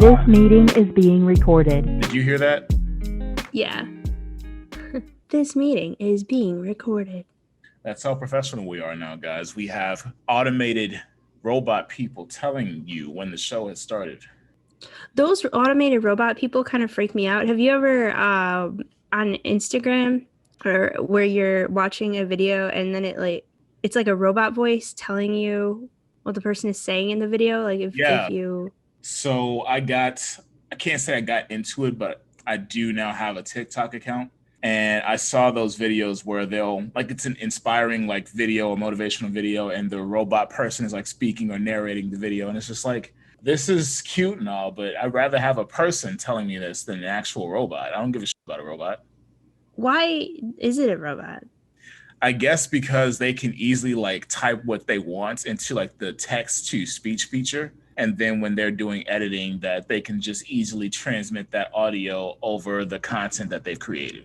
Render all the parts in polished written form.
This meeting is being recorded. Did you hear that? Yeah. This meeting is being recorded. That's how professional we are now, guys. We have automated robot people telling you when the show has started. Those automated robot people kind of freak me out. Have you ever on Instagram or where you're watching a video and then it's like a robot voice telling you what the person is saying in the video? Like if you So I can't say I got into it, but I do now have a TikTok account. And I saw those videos where it's an inspiring like video, a motivational video, and the robot person is like speaking or narrating the video. And it's just like, this is cute and all, but I'd rather have a person telling me this than an actual robot. I don't give a shit about a robot. Why is it a robot? I guess because they can easily like type what they want into like the text to speech feature. And then when they're doing editing, that they can just easily transmit that audio over the content that they've created.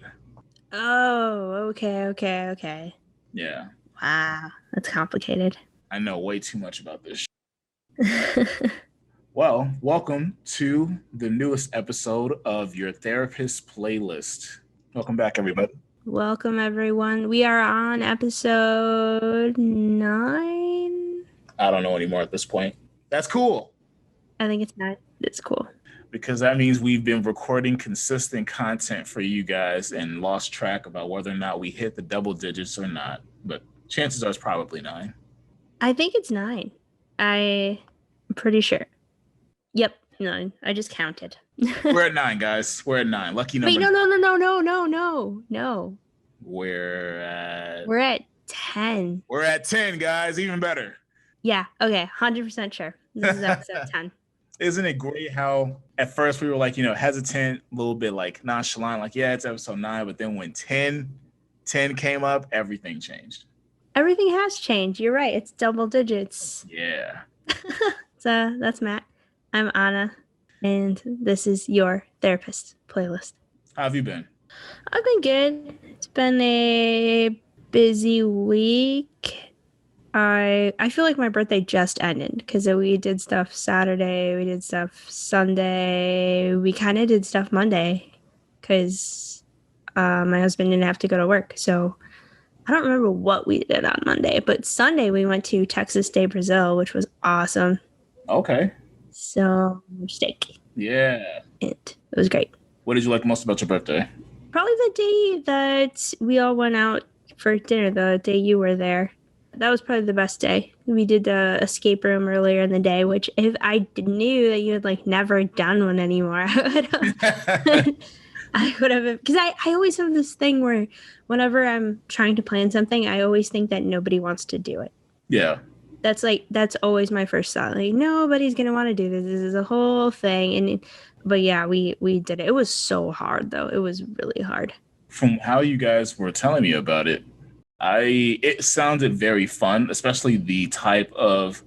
Oh, okay. Yeah. Wow, that's complicated. I know way too much about this. Well, welcome to the newest episode of your therapist playlist. Welcome back, everybody. Welcome, everyone. We are on episode 9. I don't know anymore at this point. That's cool. I think it's 9. It's cool. Because that means we've been recording consistent content for you guys and lost track about whether or not we hit the double digits or not. But chances are it's probably 9. I think it's 9. I'm pretty sure. Yep, 9. I just counted. We're at 9, guys. We're at 9. Lucky number. Wait, no. We're at 10. We're at 10, guys. Even better. Yeah, okay. 100% sure. This is episode 10. Isn't it great how at first we were like, hesitant, a little bit like nonchalant, like, yeah, it's episode 9. But then when 10 came up, everything changed. Everything has changed. You're right. It's double digits. Yeah. So that's Matt. I'm Anna. And this is your therapist playlist. How have you been? I've been good. It's been a busy week. I feel like my birthday just ended because we did stuff Saturday, we did stuff Sunday, we kind of did stuff Monday because my husband didn't have to go to work. So I don't remember what we did on Monday, but Sunday we went to Texas Day, Brazil, which was awesome. Okay. So steak. Yeah. It was great. What did you like most about your birthday? Probably the day that we all went out for dinner, the day you were there. That was probably the best day. We did the escape room earlier in the day, which if I knew that you had like never done one anymore, I would have, because I always have this thing where whenever I'm trying to plan something, I always think that nobody wants to do it. Yeah. That's always my first thought. Like, nobody's going to want to do this. This is a whole thing. But yeah, we did it. It was so hard though. It was really hard. From how you guys were telling me about it, it sounded very fun, especially the type of,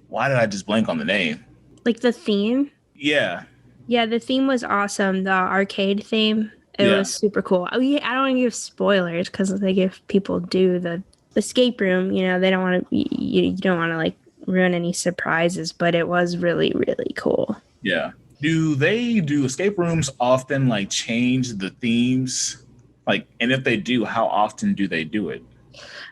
why did I just blank on the name? Like the theme? Yeah. Yeah, the theme was awesome. The arcade theme, it was super cool. I don't want to give spoilers because like if people do the escape room, they don't want to, you don't want to like ruin any surprises, but it was really, really cool. Yeah. Do escape rooms often like change the themes? Like, and if they do, how often do they do it?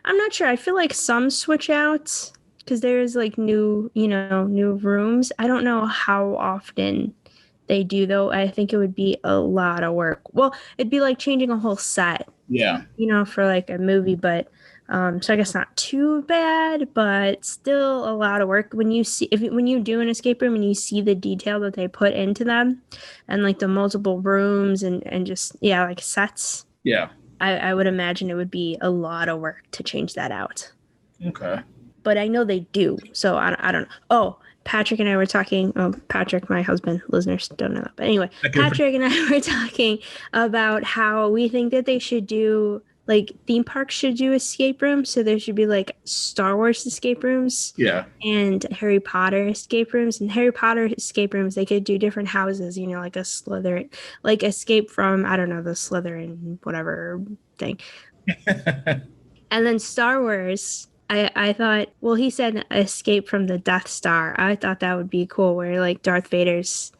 I'm not sure. I feel like some switch out because there's like new rooms. I don't know how often they do though. I think it would be a lot of work. Well, it'd be like changing a whole set. Yeah. For like a movie, but so I guess not too bad, but still a lot of work when you do an escape room and you see the detail that they put into them and like the multiple rooms and just like sets. Yeah. I would imagine it would be a lot of work to change that out. Okay. But I know they do, so I don't know. Oh, Patrick and I were talking. Oh, Patrick, my husband. Listeners don't know that. But anyway, Patrick and I were talking about how we think that they should do, like, theme parks should do escape rooms. So there should be, like, Star Wars escape rooms. Yeah. And Harry Potter escape rooms. And Harry Potter escape rooms, they could do different houses, like a Slytherin. Like, escape from, I don't know, the Slytherin whatever thing. And then Star Wars, I thought, well, he said escape from the Death Star. I thought that would be cool, where like Darth Vader's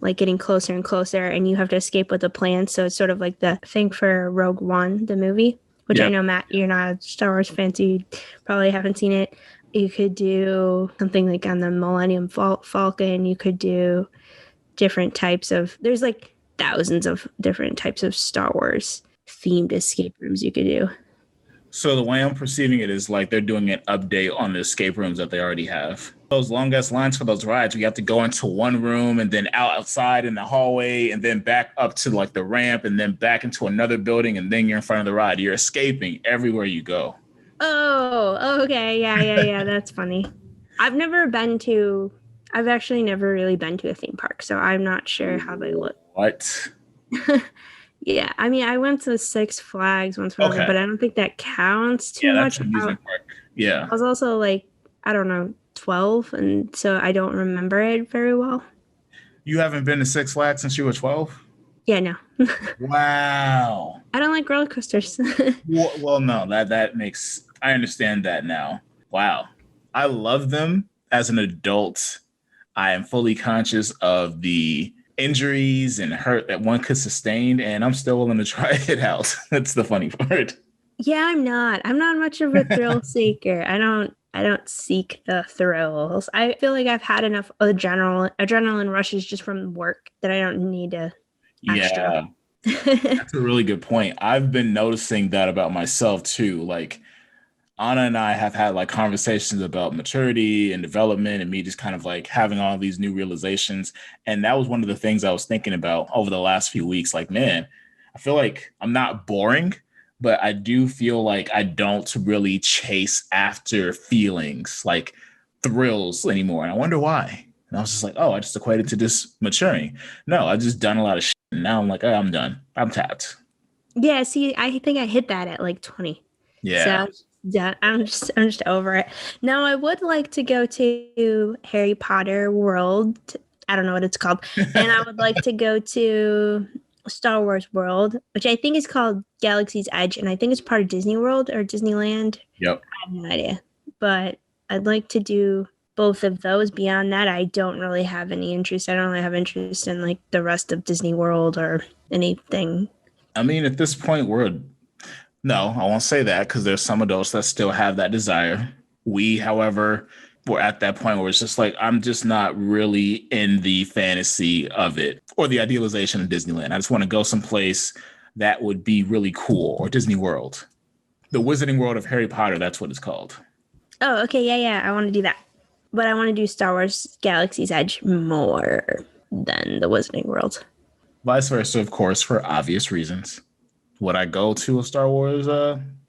like getting closer and closer, and you have to escape with a plan. So it's sort of like the thing for Rogue One, the movie, which I know, Matt, you're not a Star Wars fan, so you probably haven't seen it. You could do something like on the Millennium Falcon. You could do different types of, there's like thousands of different types of Star Wars themed escape rooms you could do. So the way I'm perceiving it is like they're doing an update on the escape rooms that they already have. Those long ass lines for those rides, we have to go into one room and then outside in the hallway and then back up to like the ramp and then back into another building and then you're in front of the ride. You're escaping everywhere you go. Oh, okay. Yeah. That's funny. I've actually never really been to a theme park, so I'm not sure how they look. What? Yeah, I mean, I went to Six Flags once, but I don't think that counts too much. That's an amusement park. Yeah. I was also like, I don't know, 12, and so I don't remember it very well. You haven't been to Six Flags since you were 12? Yeah, no. Wow. I don't like roller coasters. Well, no, that makes, I understand that now. Wow. I love them as an adult. I am fully conscious of the injuries and hurt that one could sustain, and I'm still willing to try it out. That's the funny part. Yeah, I'm not much of a thrill seeker. I don't seek the thrills. I feel like I've had enough adrenaline rushes just from work that I don't need to extra. Yeah. That's a really good point. I've been noticing that about myself too. Like Anna and I have had like conversations about maturity and development and me just kind of like having all these new realizations. And that was one of the things I was thinking about over the last few weeks. Like, man, I feel like I'm not boring, but I do feel like I don't really chase after feelings like thrills anymore. And I wonder why. And I was just like, oh, I just equated to just maturing. No, I've just done a lot of shit. And now I'm like, oh, I'm done. I'm tapped. Yeah, see, I think I hit that at like 20. Yeah. So yeah, I'm just over it. Now I would like to go to Harry Potter World. I don't know what it's called. And I would like to go to Star Wars World, which I think is called Galaxy's Edge, and I think it's part of Disney World or Disneyland. Yep. I have no idea. But I'd like to do both of those. Beyond that, I don't really have any interest. I don't really have interest in like the rest of Disney World or anything. I mean, at this point, no, I won't say that because there's some adults that still have that desire. We, however, were at that point where it's just like, I'm just not really in the fantasy of it or the idealization of Disneyland. I just want to go someplace that would be really cool, or Disney World. The Wizarding World of Harry Potter, that's what it's called. Oh, okay. Yeah. I want to do that. But I want to do Star Wars Galaxy's Edge more than the Wizarding World. Vice versa, of course, for obvious reasons. Would I go to a Star Wars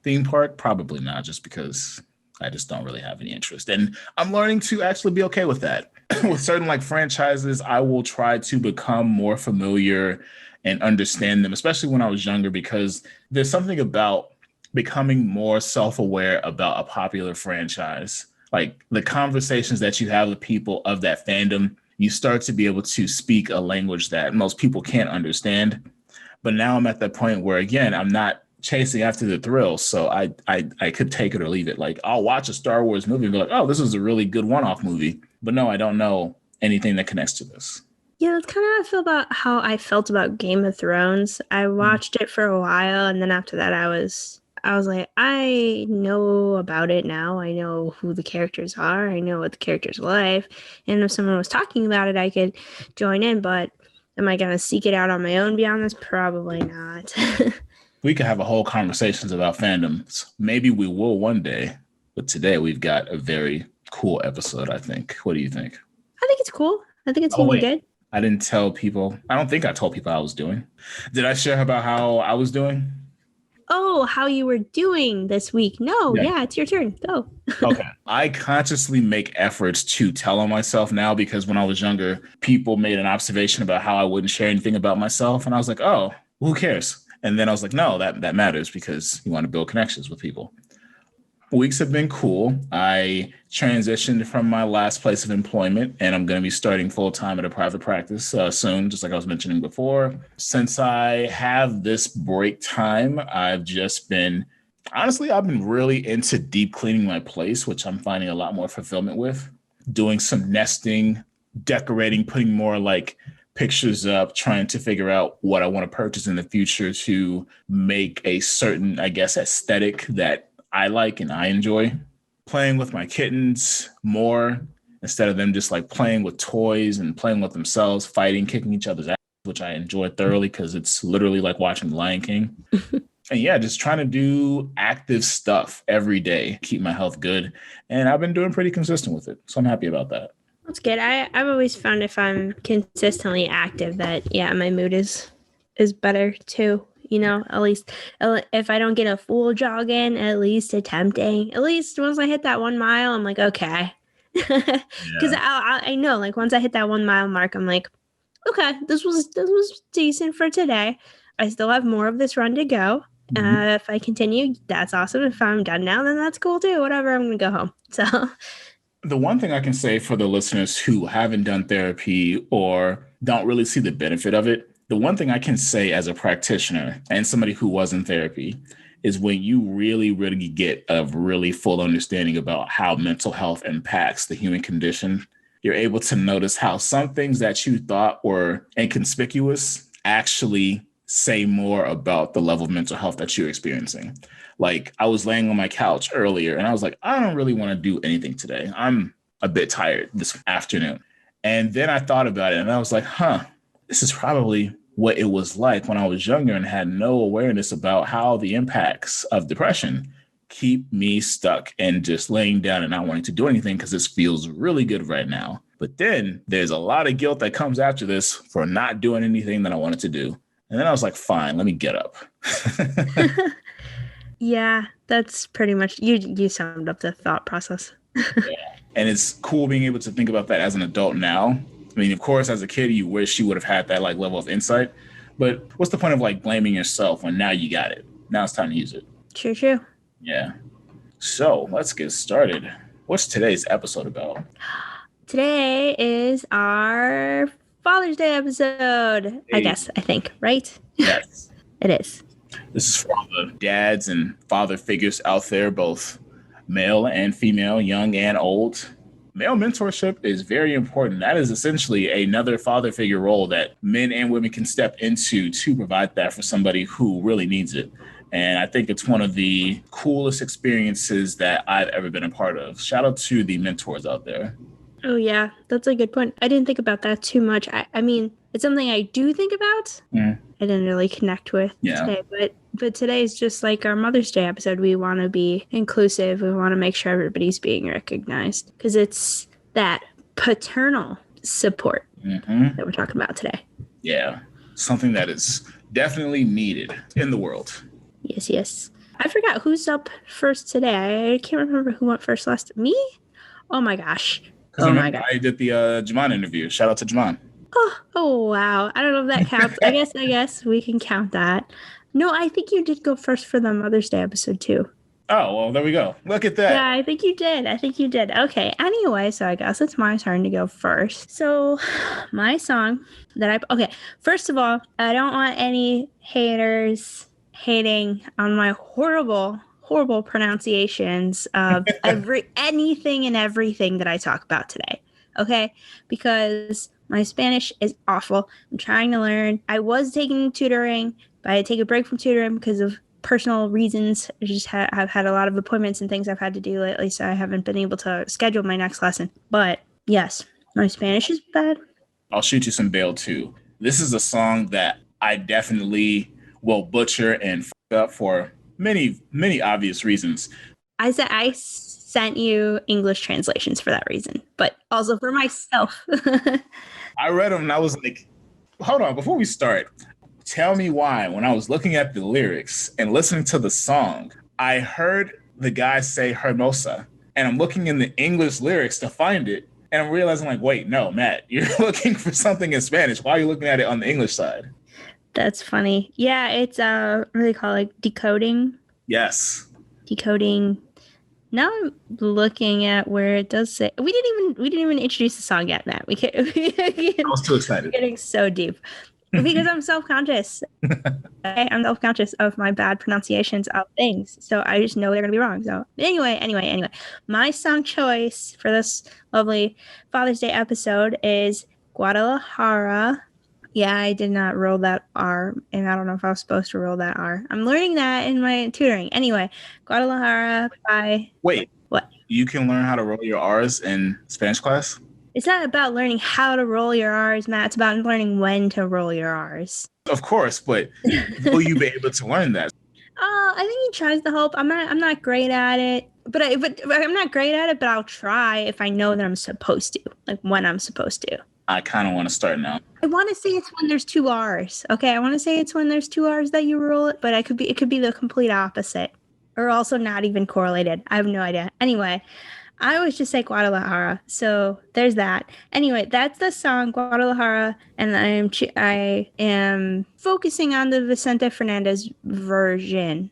theme park? Probably not, just because I just don't really have any interest. And I'm learning to actually be okay with that. With certain like franchises, I will try to become more familiar and understand them, especially when I was younger, because there's something about becoming more self-aware about a popular franchise. Like the conversations that you have with people of that fandom, you start to be able to speak a language that most people can't understand. But now I'm at that point where, again, I'm not chasing after the thrill. So I could take it or leave it. Like I'll watch a Star Wars movie and be like, oh, this is a really good one-off movie. But no, I don't know anything that connects to this. Yeah, that's kind of how I felt about Game of Thrones. I watched it for a while, and then after that I was like, I know about it now. I know who the characters are. I know what the characters are like. And if someone was talking about it, I could join in. But am I going to seek it out on my own beyond this? Probably not. We could have a whole conversations about fandoms. Maybe we will one day. But today we've got a very cool episode, I think. What do you think? I think it's cool. I think it's going to be good. I didn't tell people. I don't think I told people how I was doing. Did I share about how I was doing? Oh, how you were doing this week. No, yeah, it's your turn. Go. Okay. I consciously make efforts to tell on myself now because when I was younger, people made an observation about how I wouldn't share anything about myself. And I was like, oh, who cares? And then I was like, no, that matters because you want to build connections with people. Weeks have been cool. I transitioned from my last place of employment, and I'm going to be starting full-time at a private practice soon, just like I was mentioning before. Since I have this break time, I've been really into deep cleaning my place, which I'm finding a lot more fulfillment with. Doing some nesting, decorating, putting more like pictures up, trying to figure out what I want to purchase in the future to make a certain, I guess, aesthetic that I like and I enjoy. Playing with my kittens more instead of them just like playing with toys and playing with themselves, fighting, kicking each other's ass, which I enjoy thoroughly because it's literally like watching The Lion King. And yeah, just trying to do active stuff every day, keep my health good. And I've been doing pretty consistent with it. So I'm happy about that. That's good. I've always found if I'm consistently active that, yeah, my mood is better too. You know, at least if I don't get a full jog in, at least attempting. At least once I hit that 1 mile, I'm like, okay. Because I know, like, once I hit that 1 mile mark, I'm like, okay, this was decent for today. I still have more of this run to go. If I continue, that's awesome. If I'm done now, then that's cool too. Whatever, I'm going to go home. So the one thing I can say for the listeners who haven't done therapy or don't really see the benefit of it, the one thing I can say as a practitioner and somebody who was in therapy is when you really, really get a really full understanding about how mental health impacts the human condition, you're able to notice how some things that you thought were inconspicuous actually say more about the level of mental health that you're experiencing. Like, I was laying on my couch earlier and I was like, I don't really want to do anything today. I'm a bit tired this afternoon. And then I thought about it and I was like, this is probably what it was like when I was younger and had no awareness about how the impacts of depression keep me stuck and just laying down and not wanting to do anything because this feels really good right now. But then there's a lot of guilt that comes after this for not doing anything that I wanted to do. And then I was like, fine, let me get up. Yeah, that's pretty much, you summed up the thought process. Yeah. And it's cool being able to think about that as an adult now. I mean, of course, as a kid, you wish you would have had that like level of insight. But what's the point of like blaming yourself when now you got it? Now it's time to use it. True. Yeah. So let's get started. What's today's episode about? Today is our Father's Day episode, Hey. I think, right? Yes. It is. This is for all the dads and father figures out there, both male and female, young and old. Male mentorship is very important. That is essentially another father figure role that men and women can step into to provide that for somebody who really needs it. And I think it's one of the coolest experiences that I've ever been a part of. Shout out to the mentors out there. Oh, yeah, that's a good point. I didn't think about that too much. I mean, it's something I do think about. I didn't really connect with today, but today is just like our Mother's Day episode. We want to be inclusive. We want to make sure everybody's being recognized because it's that paternal support that we're talking about today. Yeah, something that is definitely needed in the world. Yes. I forgot who's up first today. I can't remember who went first last. Me? Oh my gosh. Oh my God. I did the Jaman interview. Shout out to Jaman. Oh wow. I don't know if that counts. I guess we can count that. No, I think you did go first for the Mother's Day episode too. Oh, well, there we go. Look at that. Yeah, I think you did. Okay. Anyway, so I guess it's my turn to go first. So my song that first of all, I don't want any haters hating on my horrible pronunciations of anything and everything that I talk about today. Okay? Because my Spanish is awful. I'm trying to learn. I was taking tutoring, but I take a break from tutoring because of personal reasons. I just I've had a lot of appointments and things I've had to do lately, so I haven't been able to schedule my next lesson. But yes, my Spanish is bad. I'll shoot you some bail too. This is a song that I definitely will butcher and f up for many, many obvious reasons. I sent you English translations for that reason, but also for myself. I read them and I was like, hold on, before we start, tell me why when I was looking at the lyrics and listening to the song, I heard the guy say hermosa, and I'm looking in the English lyrics to find it, and I'm realizing like, wait, no, Matt, you're looking for something in Spanish. Why are you looking at it on the English side? That's funny. Yeah, it's what do they call it? Like decoding? Yes. Decoding. Now I'm looking at where it does say we didn't even introduce the song yet, Matt. I was too excited. Getting so deep. Because I'm self-conscious. I'm self-conscious of my bad pronunciations of things. So I just know they're going to be wrong. So anyway, my song choice for this lovely Father's Day episode is Guadalajara Yeah, I did not roll that R, and I don't know if I was supposed to roll that R. I'm learning that in my tutoring. Anyway, Guadalajara by Wait, what? you can learn how to roll your R's in Spanish class? It's not about learning how to roll your R's, Matt. It's about learning when to roll your R's. Of course, but will you be able to learn that? I think he tries to help. I'm not great at it, but I'm not great at it. But I'll try if I know that I'm supposed to, like when I'm supposed to. I kind of want to start now. I want to say it's when there's two R's. Okay, I want to say it's when there's two R's that you roll it, but it could be the complete opposite, or also not even correlated. I have no idea. Anyway, I always just say Guadalajara, so there's that. Anyway, that's the song Guadalajara, and I am focusing on the Vicente Fernández version.